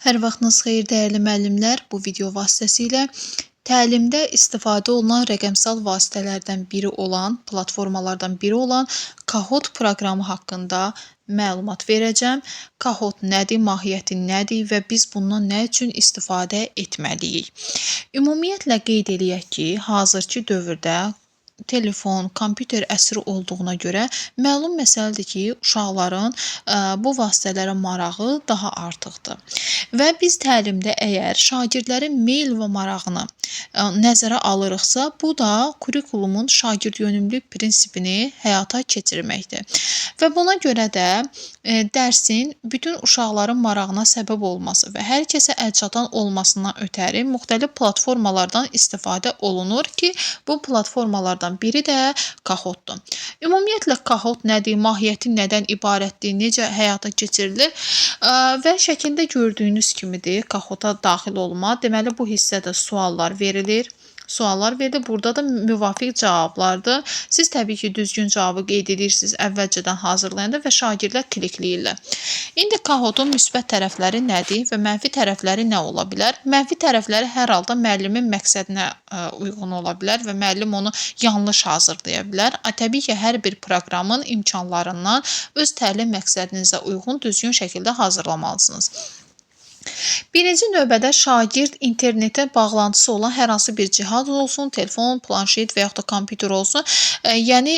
Hər vaxtınız xeyir, dəyərli müəllimlər. Bu video vasitəsilə təlimdə istifadə olunan rəqəmsal vasitələrdən biri olan, platformalardan biri olan Kahoot proqramı haqqında məlumat verəcəm. Kahoot nədir, mahiyyəti nədir və biz bundan nə üçün istifadə etməliyik? Ümumiyyətlə qeyd eləyək ki, hazırki dövrdə telefon, kompüter əsri olduğuna görə məlum məsələdir ki, uşaqların bu vasitələrə marağı daha artıqdır. Və biz təlimdə əgər şagirdlərin meyl və marağını nəzərə alırıqsa, bu da kurikulumun şagirdyönümlülük prinsipini həyata keçirməkdir. Və buna görə də dərsin bütün uşaqların marağına səbəb olması və hər kəsə əlçatan olmasından ötəri müxtəlif platformalardan istifadə olunur ki, bu platformalardan biri də Kahootdur. Ümumiyyətlə Kahoot nədir, mahiyyəti nədən ibarətdir, necə həyata keçirilir və şəkildə gördüyünüz kimidir. Kahoota daxil olma. Deməli, bu hissədə suallar verilir. Burada da müvafiq cavablardır. Siz təbii ki, düzgün cavabı qeyd edirsiniz əvvəlcədən hazırlayanda və şagirdlər klikləyirlər. İndi Kahootun müsbət tərəfləri nədir və mənfi tərəfləri nə ola bilər? Mənfi tərəfləri hər halda müəllimin məqsədinə uyğun ola bilər və müəllim onu yanlış hazırlaya bilər. Təbii ki, hər bir proqramın imkanlarından öz təlim məqsədinizə uyğun düzgün şəkildə hazırlamalısınız. Birinci növbədə şagird internetə bağlantısı olan hər hansı bir cihaz olsun, telefon, planşet və yaxud da kompüter olsun, yəni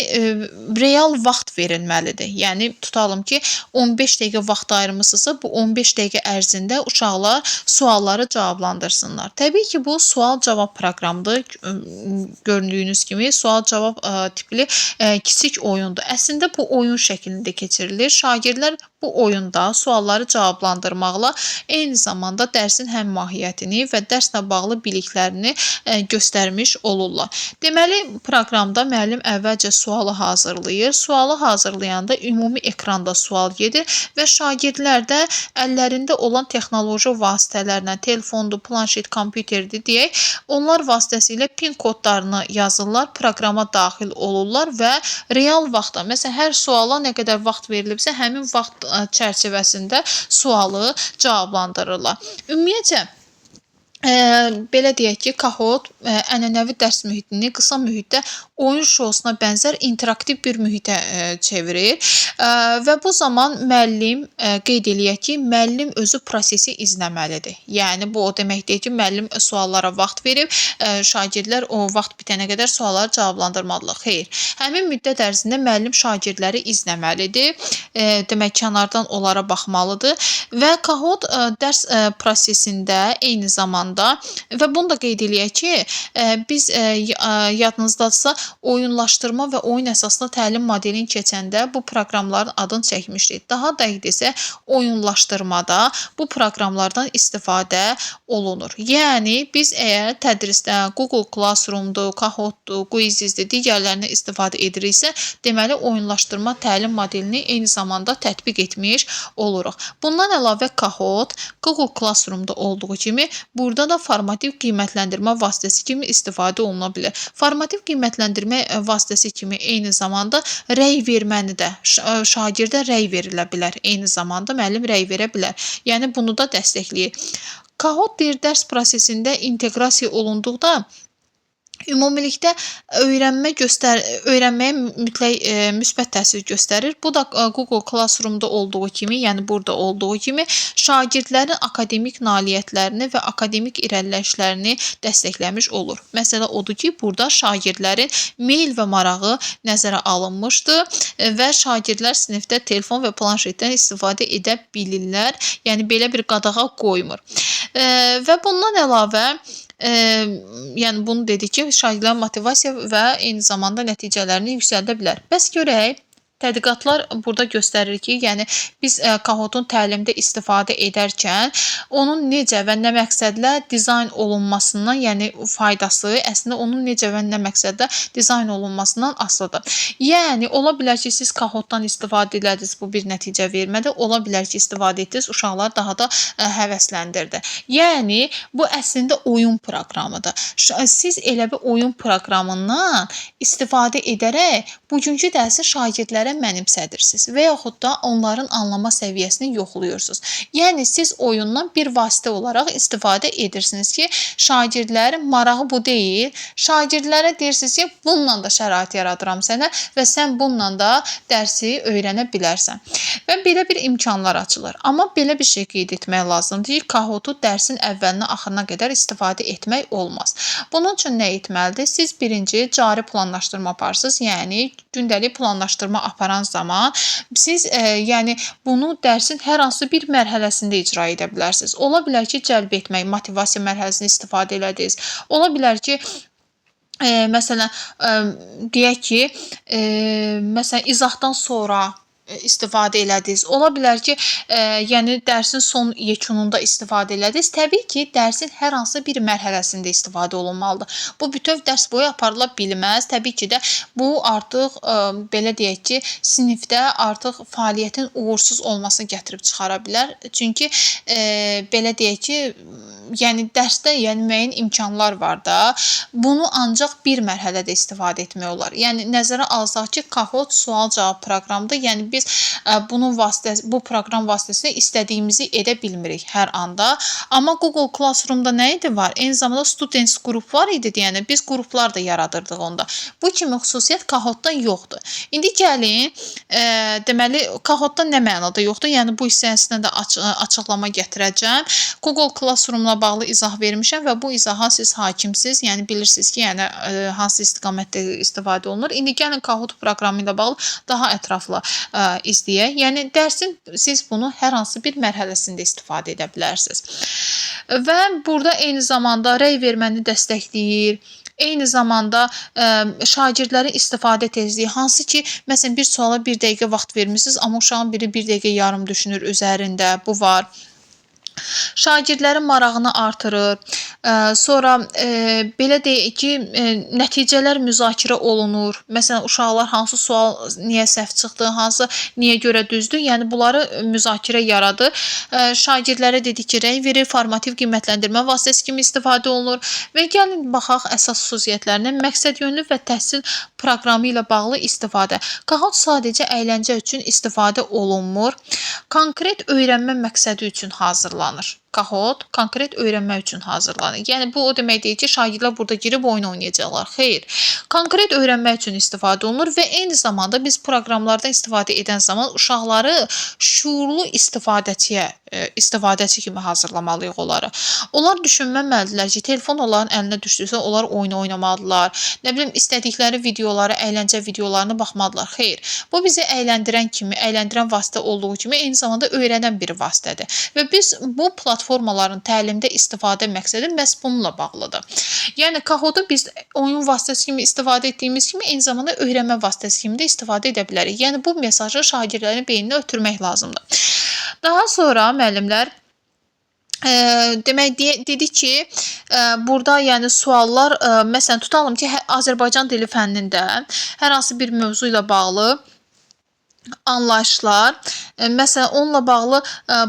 real vaxt verilməlidir. Yəni tutalım ki, 15 dəqiqə vaxt ayırmısınızsa, bu 15 dəqiqə ərzində uşaqlar sualları cavablandırsınlar. Təbii ki, bu sual-cavab proqramıdır. Gördüyünüz kimi sual-cavab tipli kiçik oyundur. Əslində bu oyun şəklində keçirilir. Şagirdlər bu oyunda sualları cavablandırmaqla eyni zamanda dərsin həm mahiyyətini və dərslə bağlı biliklərini göstərmiş olurlar. Deməli, proqramda müəllim əvvəlcə sualı hazırlayır. Sualı hazırlayanda ümumi ekranda sual gedir və şagirdlər də əllərində olan texnoloji vasitələrlə, telefondur, planşet, kompüterdir deyək, onlar vasitəsilə pin kodlarını yazırlar, proqrama daxil olurlar və real vaxtda, məsələn, hər suala nə qədər vaxt verilibsə, həmin vaxt çərçivəsində sualı cavablandırırlar. Ümumiyyətcə, belə deyək ki, Kahoot ənənəvi dərs mühitini qısa mühitdə oyun şousuna bənzər interaktiv bir mühitə çevirir və bu zaman müəllim, qeyd eləyək ki, müəllim özü prosesi izləməlidir. Yəni, bu o demək deyil ki, müəllim suallara vaxt verib, şagirdlər o vaxt bitənə qədər sualları cavablandırmalıdır. Xeyr, həmin müddət ərzində müəllim şagirdləri izləməlidir, demək, kənardan onlara baxmalıdır və Kahoot dərs prosesində eyni zamanda və bunu da qeyd eləyək ki, biz yadınızdadırsa oyunlaşdırma və oyun əsaslı təlim modelini keçəndə bu proqramların adını çəkmişdik. Daha dəqiq isə oyunlaşdırmada bu proqramlardan istifadə olunur. Yəni, biz əgər tədrisdə Google Classroom-dur, Kahoot-dur, Quizizdir, digərlərinə istifadə ediriksə, deməli, oyunlaşdırma təlim modelini eyni zamanda tətbiq etmiş oluruq. Bundan əlavə Kahoot Google Classroom-da olduğu kimi, burada da formativ qiymətləndirmə vasitəsi kimi istifadə oluna bilər. Formativ qiymətləndirmə vasitəsi kimi eyni zamanda rəy verməni də, şagirdə rəy verilə bilər. Eyni zamanda müəllim rəy verə bilər. Yəni, bunu da dəstəkləyir. Kahoot deyir, dərs prosesində inteqrasiya olunduqda ümumilikdə öyrənməyə mütləq müsbət təsir göstərir. Bu da Google Classroom-da olduğu kimi, yəni burada olduğu kimi şagirdlərin akademik nailiyyətlərini və akademik irəliləyişlərini dəstəkləmiş olur. Məsələ odur ki, burada şagirdlərin meyl və marağı nəzərə alınmışdır və şagirdlər sinifdə telefon və planşetdən istifadə edə bilirlər. Yəni, belə bir qadağa qoymur. Və bundan əlavə, yəni bunu dedik ki, şagirdlərin motivasiya və eyni zamanda nəticələrini yüksəldə bilər. Bəs görək, tədqiqatlar burada göstərir ki, yəni biz Kahootun təlimdə istifadə edərkən onun necə və nə məqsədlə dizayn olunmasından, yəni faydası əslində onun necə və nə məqsədlə dizayn olunmasından asılıdır. Yəni, ola bilər ki, siz Kahootdan istifadə edədiniz, bu bir nəticə vermədi. Ola bilər ki, istifadə etdiniz, uşaqlar daha da həvəsləndirdi. Yəni, bu əslində oyun proqramıdır. Siz elə bir oyun proqramından istifadə edərək bugünkü dərsi şagirdlərə şagirdləri mənimsədirsiniz və yaxud da onların anlama səviyyəsini yoxluyursunuz. Yəni siz oyundan bir vasitə olaraq istifadə edirsiniz ki, şagirdlərin marağı bu deyil. Şagirdlərə deyirsiniz ki, bununla da şərait yaradıram sənə və sən bununla da dərsi öyrənə bilərsən. Və belə bir imkanlar açılır. Amma belə bir şey qeyd etmək lazımdır ki, Kahoot-u dərsin əvvəlinə axırına qədər istifadə etmək olmaz. Bunun üçün nə etməlidir? Siz birinci cari planlaşdırma aparırsınız. Yəni gündəlik planlaşdırma aparan zaman siz yəni bunu dərsin hər hansı bir mərhələsində icra edə bilərsiniz. Ola bilər ki, cəlb etmək, motivasiya mərhələsində istifadə elədiniz. Ola bilər ki, məsələn, deyək ki, məsələn, izahdan sonra istifadə elədiniz. Ola bilər ki, yəni dərsin son yekununda istifadə elədiniz. Təbii ki, dərsin hər hansı bir mərhələsində istifadə olunmalıdır. Bu bütöv dərs boyu aparıla bilməz. Təbii ki də bu artıq belə deyək ki, sinifdə artıq fəaliyyətin uğursuz olmasını gətirib çıxara bilər. Çünki belə deyək ki, yəni dərsdə müəyyən imkanlar var da, bunu ancaq bir mərhələdə istifadə etmək olar. Yəni nəzərə alsaq ki, Kahoot sual-cavab proqramıdır. Yəni biz bu proqram vasitəsilə istədiyimizi edə bilmirik hər anda. Amma Google Classroom-da nə idi var? Eyni zamanda Students qrup var idi. Yəni biz qruplar da yaradırdıq onda. Bu kimi xüsusiyyət Kahoot-da yoxdur. İndi gəlin, deməli Kahoot-da nə mənada yoxdur? Yəni bu hissəsinə də açıqlama gətirəcəm. Google Classroom-la bağlı izah vermişəm və bu izaha siz hakimsiz. Yəni bilirsiniz ki, yəni hansı istiqamətdə istifadə olunur. İndi gəlin Kahoot proqramı ilə bağlı daha ətraflı izləyək. Yəni dərsin siz bunu hər hansı bir mərhələsində istifadə edə bilərsiniz. Və burada eyni zamanda rəy verməni dəstəkləyir. Eyni zamanda şagirdlərin istifadə tezliyi, hansı ki, məsələn, bir suala 1 dəqiqə vaxt vermişsiniz, amma uşağın biri 1 dəqiqə yarım düşünür üzərində. Bu var. Şagirdlərin marağını artırır. Sonra belə deyək ki, nəticələr müzakirə olunur. Məsələn, uşaqlar hansı sual niyə səhv çıxdı, hansı niyə görə düzdür? Yəni bunları müzakirə yaradır. Şagirdlərə dedik ki, rəy verir, formativ qiymətləndirmə vasitəsi kimi istifadə olunur və gəlin baxaq əsas xüsusiyyətlərinə. Məqsədyönlü və təhsil proqramı ilə bağlı istifadə. Kahoot sadəcə əyləncə üçün istifadə olunmur. Konkret öyrənmə məqsədi üçün hazırlanır. Kahoot konkret öyrənmə üçün hazırlanır. Yəni bu o demək deyil ki, şagirdlər burada girib oyun oynayacaqlar. Xeyr. Konkret öyrənmə üçün istifadə olunur və eyni zamanda biz proqramlardan istifadə edən zaman uşaqları şuurlu istifadəçi kimi hazırlamalıyıq onları. Onlar düşünməməlidirlər ki, telefon onların əlinə düşdüysə, onlar oyun oynamalıdırlar. Nə bilim, istədikləri videoları, əyləncə videolarını baxmalıdırlar. Xeyr. Bu bizi əyləndirən vasitə olduğu kimi eyni zamanda öyrənən bir vasitədir. Və biz bu platformaların təlimdə istifadə məqsədi məhz bununla bağlıdır. Yəni Kahoot-u biz oyun vasitəsi kimi istifadə etdiyimiz kimi eyni zamanda öyrənmə vasitəsi kimi də istifadə edə bilərik. Yəni bu mesajı şagirdlərin beyninə ötürmək lazımdır. Daha sonra müəllimlər demək dedik ki, burada yəni suallar, məsələn, tutalım ki, Azərbaycan dili fənnində hər hansı bir mövzu ilə bağlı anlayışlar, məsələn, onunla bağlı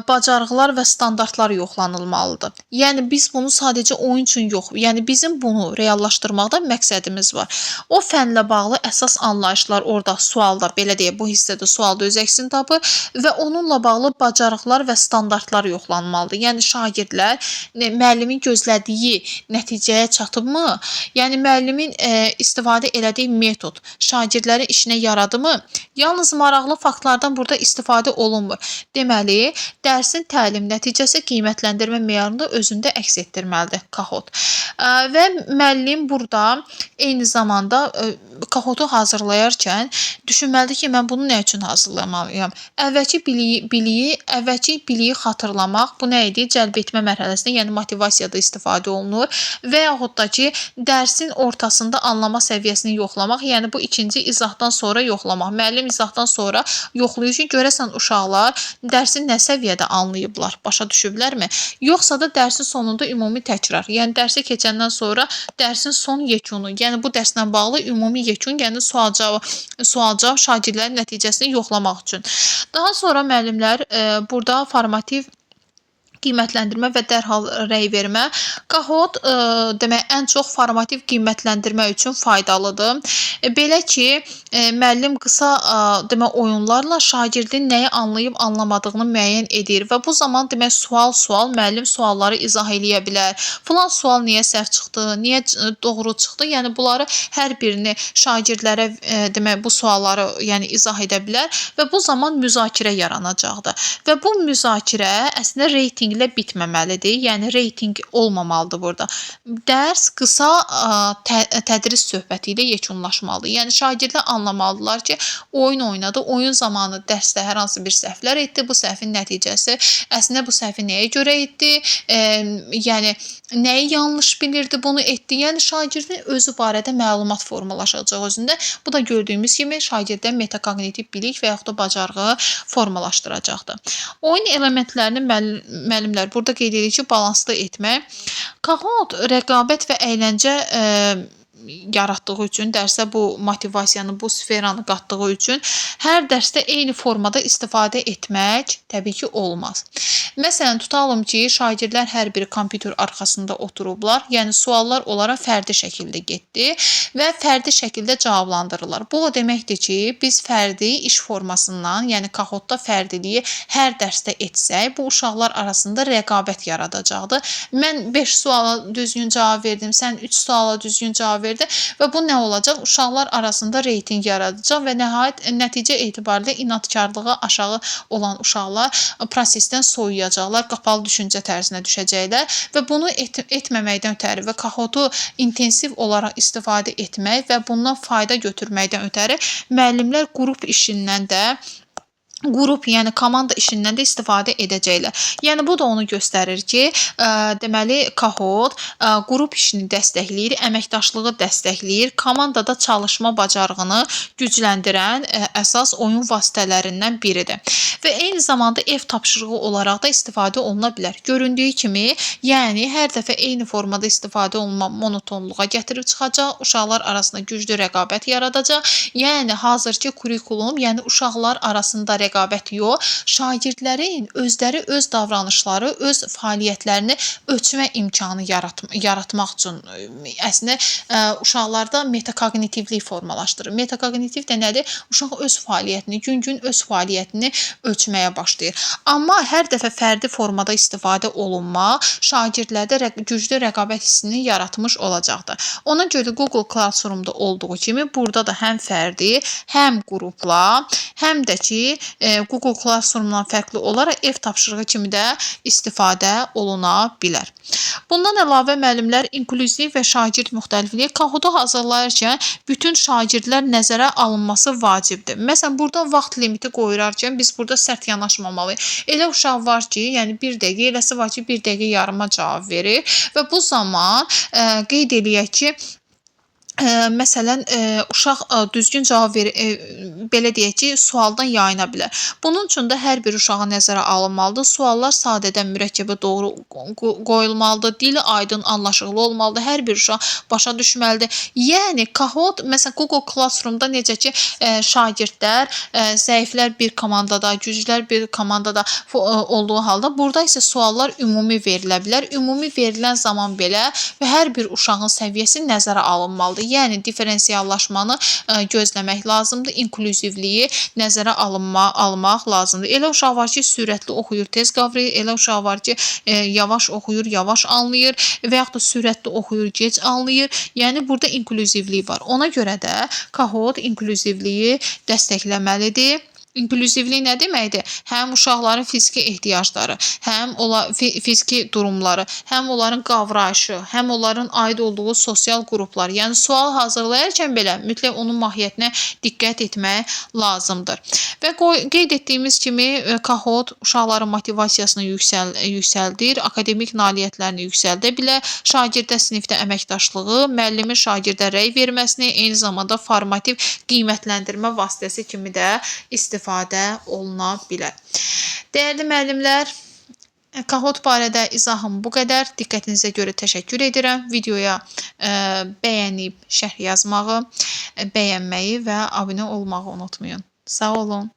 bacarıqlar və standartlar yoxlanılmalıdır. Yəni biz bunu sadəcə oyun üçün yox, yəni bizim bunu reallaşdırmaqda məqsədimiz var. O fənlə bağlı əsas anlayışlar orada sualda, belə deyək, bu hissədə sualda öz əksini tapır və onunla bağlı bacarıqlar və standartlar yoxlanmalıdır. Yəni şagirdlər müəllimin gözlədiyi nəticəyə çatıbmı? Yəni müəllimin istifadə elədiyi metod şagirdlərin işinə yaradımı? Yalnız maraqlı faktlardan burada istifadə olunmur. Deməli, dərsin təlim nəticəsi qiymətləndirmə meyarında özündə əks etdirməlidir Kahoot. Və müəllim burada eyni zamanda Kahoot-u hazırlayarkən düşünməlidir ki, mən bunu nə üçün hazırlamalıyam? Əvvəlki biliyi xatırlamaq, bu nə idi? Cəlb etmə mərhələsində, yəni motivasiyada istifadə olunur və yaxud da ki, dərsin ortasında anlama səviyyəsini yoxlamaq, yəni bu ikinci izahdan sonra yoxlamaq. Müəllim izahdan sonra yoxlayır ki, görəsən uşaqlar dərsin nə səviyyədə anlayıblar, başa düşüblərmi? Yoxsa da dərsin sonunda ümumi təkrar, yəni dərsi keçəndən sonra dərsin son yekunu, yəni bu dərslə bağlı ümumi yekun, yəni sual-cavab şagirdlərin nəticəsini yoxlamaq üçün. Daha sonra müəllimlər burada formativ qiymətləndirmə və dərhal rəy vermə. Kahoot demək ən çox formativ qiymətləndirmə üçün faydalıdır. Belə ki, müəllim qısa demək oyunlarla şagirdin nəyi anlayıb anlamadığını müəyyən edir və bu zaman demək sual müəllim sualları izah eləyə bilər. Filan sual niyə səhv çıxdı, niyə doğru çıxdı? Yəni bunları hər birini şagirdlərə demək bu sualları yəni izah edə bilər və bu zaman müzakirə yaranacaqdır. Və bu müzakirə əslində reytinqlə bitməməlidir. Yəni reytinq olmamalıdır burada. Dərs qısa tədris söhbəti ilə yekunlaşmalıdır. Yəni şagirdlər anlamalıdırlar ki, oyun oynadı. Oyun zamanı dərsdə hər hansı bir səhvlər etdi. Bu səhvin nəticəsi əslində bu səhvi nəyə görə etdi? Yəni nəyi yanlış bilirdi, bunu etdi. Yəni şagirdin özü barədə məlumat formalaşacaq özündə. Bu da gördüyümüz kimi şagirdə metakognitiv bilik və yaxud da bacarığı formalaşdıracaqdır. Oyun elementlərini müəllimlər burada qeyd edir ki, balanslı etmək. Kahoot rəqabət və əyləncə yaratdığı üçün, dərsə bu motivasiyanı, bu sferanı qatdığı üçün hər dərsdə eyni formada istifadə etmək təbii ki, olmaz. Məsələn, tutalım ki, şagirdlər hər biri kompüter arxasında oturublar. Yəni suallar onlara fərdi şəkildə getdi və fərdi şəkildə cavablandırırlar. Bu o deməkdir ki, biz fərdi iş formasından, yəni Kahootda fərdiliyi hər dərsdə etsək, bu uşaqlar arasında rəqabət yaradacaqdır. Mən 5 suala düzgün cavab verdim, sən 3 suala düzgün cavab verdin və bu nə olacaq? Uşaqlar arasında reytinq yaradacaq və nəhayət nəticə etibarilə inadkarlığı aşağı olan uşaqlar prosesdən soyuyacaqlar, qapalı düşüncə tərzinə düşəcəklər və bunu etməməkdən ötəri və Kahootu intensiv olaraq istifadə etmək və bundan fayda götürməkdən ötəri müəllimlər yəni komanda işindən də istifadə edəcəklər. Yəni bu da onu göstərir ki, deməli Kahoot qrup işini dəstəkləyir, əməkdaşlığı dəstəkləyir, komandada çalışma bacarığını gücləndirən əsas oyun vasitələrindən biridir. Və eyni zamanda ev tapşırığı olaraq da istifadə oluna bilər. Göründüyü kimi, yəni hər dəfə eyni formada istifadə olunma monotonluğa gətirib çıxacaq, uşaqlar arasında güclü rəqabət yaradacaq. Yəni hazırki kurikulum, yəni uşaqlar arasında rəqabət yox, şagirdlərin özləri öz davranışları, öz fəaliyyətlərini ölçmə imkanı yaratmaq üçün əslində uşaqlarda metakognitivlik formalaşdırır. Metakognitiv də nədir? Uşaq öz fəaliyyətini, gün-gün öz fəaliyyətini ölçməyə başlayır. Amma hər dəfə fərdi formada istifadə olunma şagirdlərdə güclü rəqabət hissini yaratmış olacaqdır. Ona görə Google Classroom-da olduğu kimi burada da həm fərdi, həm qrupla, həm də ki Google Classroom-dan fərqli olaraq ev tapşırığı kimi də istifadə oluna bilər. Bundan əlavə müəllimlər inklüziv və şagird müxtəlifliyi Kahootu hazırlayarkən bütün şagirdlər nəzərə alınması vacibdir. Məsələn, burada vaxt limiti qoyurarkən biz burada sərt yanaşmamalıyıq. Elə uşaq var ki, yəni 1 dəqiqə, eləsi var ki, 1 dəqiqə yarıma cavab verir və bu zaman qeyd eləyək ki, məsələn, uşaq düzgün cavab belə deyək ki, sualdan yayına bilər. Bunun üçün də hər bir uşağa nəzərə alınmalıdır. Suallar sadədən mürəkkəbə doğru qoyulmalıdır. Dili aydın, anlaşıqlı olmalıdır. Hər bir uşaq başa düşməlidir. Yəni Kahoot, məsələn, Google Classroom-da necə ki, şagirdlər, zəiflər bir komandada, güclülər bir komandada olduğu halda, burada isə suallar ümumi verilə bilər. Ümumi verilən zaman belə və hər bir uşağın səviyyəsi nəzərə alınmalıdır. Yəni diferensiallaşmanı gözləmək lazımdır, inklüzivliyi nəzərə almaq lazımdır. Elə uşaq var ki, sürətli oxuyur, tez qavrayır, elə uşaq var ki, yavaş oxuyur, yavaş anlayır və yaxud da sürətli oxuyur, gec anlayır. Yəni burada inklüzivlik var. Ona görə də Kahoot inklüzivliyi dəstəkləməlidir. İnklüzivlik nə deməkdir? Həm uşaqların fiziki ehtiyacları, həm fiziki durumları, həm onların qavrayışı, həm onların aid olduğu sosial qruplar. Yəni sual hazırlayarkən belə mütləq onun mahiyyətinə diqqət etmək lazımdır. Və qeyd etdiyimiz kimi Kahoot uşaqların motivasiyasını yüksəldir, akademik nailiyyətlərini yüksəldə bilər, şagirdə sinifdə əməkdaşlığı, müəllimin şagirdə rəy verməsini, eyni zamanda formativ qiymətləndirmə vasitəsi kimi də istifadə oluna bilər. Dəyərli müəllimlər, Kahoot barədə izahım bu qədər. Diqqətinizə görə təşəkkür edirəm. Videoya bəyənib şərh yazmağı, bəyənməyi və abunə olmağı unutmayın. Sağ olun.